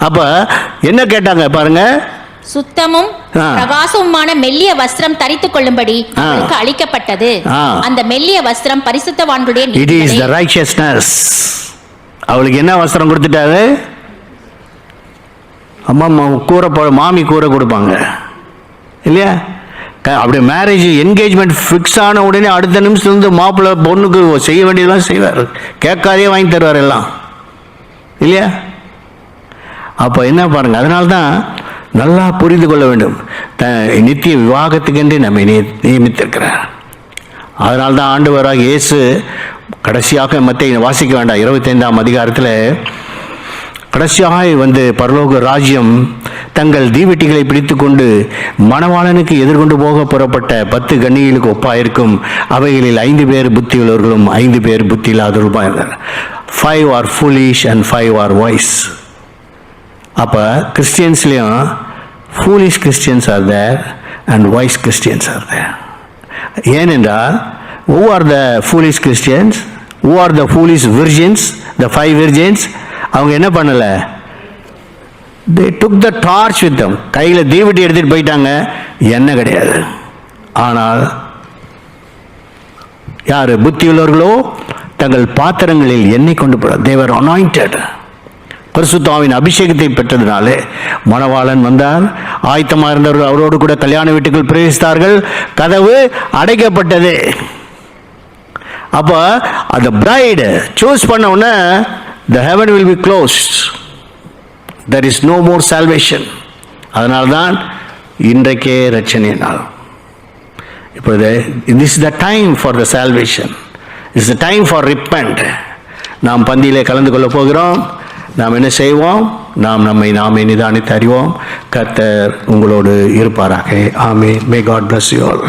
அப்ப என்ன கேட்டாங்க பாருங்க? சுத்தமும் பிரகாசமுமான மெல்லிய வஸ்திரம் தரித்துக் கொள்ளும்படி அவளுக்கு அளிக்கப்பட்டது. அந்த மெல்லிய வஸ்திரம் பரிசுத்தவான்களுடைய it is the righteousness. அவளுக்கு என்ன வஸ்திரம் கொடுத்துட்டாரு? அம்மா கூரை, மாமி கூரை கொடுப்பாங்க இல்லையா? அப்படியே மேரேஜ் என்கேஜ்மெண்ட் ஃபிக்ஸ் ஆன உடனே அடுத்த நிமிஷம் வந்து மாப்பிள்ளை பொண்ணுக்கு செய்ய வேண்டியதெல்லாம் செய்வார். கேட்காதே வாங்கி தருவார் எல்லாம் இல்லையா? அப்போ என்ன பாருங்க, அதனால்தான் நல்லா புரிந்து கொள்ள வேண்டும். நித்திய விவாகத்துக்கென்று நம்மை நியமித்திருக்கிறார். அதனால்தான் ஆண்டவராக இயேசு கடைசியாக மத்தேயு வாசிக்க வேண்டாம் 25ஆம் அதிகாரத்தில் கடைசியாக வந்து பரலோக ராஜ்யம் தங்கள் தீவெட்டிகளை பிடித்து கொண்டு மணவாளனுக்கு எதிர்கொண்டு போக புறப்பட்ட 10 கன்னிகளுக்கு ஒப்பாயிருக்கும். அவைகளில் 5 பேர் புத்தியுள்ளவர்களும் 5 பேர் புத்தி இல்லாதவர்களுமா இருந்தார். 5 are foolish and 5 are wise. அப்போ கிறிஸ்டியன்ஸ்லேயும் foolish Christians are there and wise Christians are there. ஏனென்றால் who are the foolish Christians? Who are the foolish virgins? The 5 virgins. அவங்க என்ன பண்ணல? they took the torch with them. கையில் தீவெட்டி எடுத்துட்டு போயிட்டாங்க, எண்ணெய் கிடையாது. ஆனால் யார் புத்தியுள்ளவர்களோ தங்கள் பாத்திரங்களில் எண்ணெய் கொண்டு போகிறார். they were anointed. பரிசுத்தாவின் அபிஷேகத்தை பெற்றதினாலே மணவாளன் வந்தார். ஆயத்தமாக இருந்தவர்கள் அவரோடு கூட கல்யாண வீட்டுக்குள் பிரவேசித்தார்கள். கதவு அடைக்கப்பட்டது. அப்போ அந்த பிரைடு சூஸ் பண்ண உடனே the heaven will be closed. There is no more salvation. அதனால்தான் இன்றைக்கே ரட்சணை நாள். இப்பொழுது this is the time for the salvation. It's time for repent. நாம் பந்தியிலே கலந்து கொள்ள போகிறோம். நாம் என்ன செய்வோம்? நாம் நம்மை நாமே நிதானித்து அறிவோம். கர்த்தர் உங்களோடு இருப்பாராக. Amen. May God bless you all.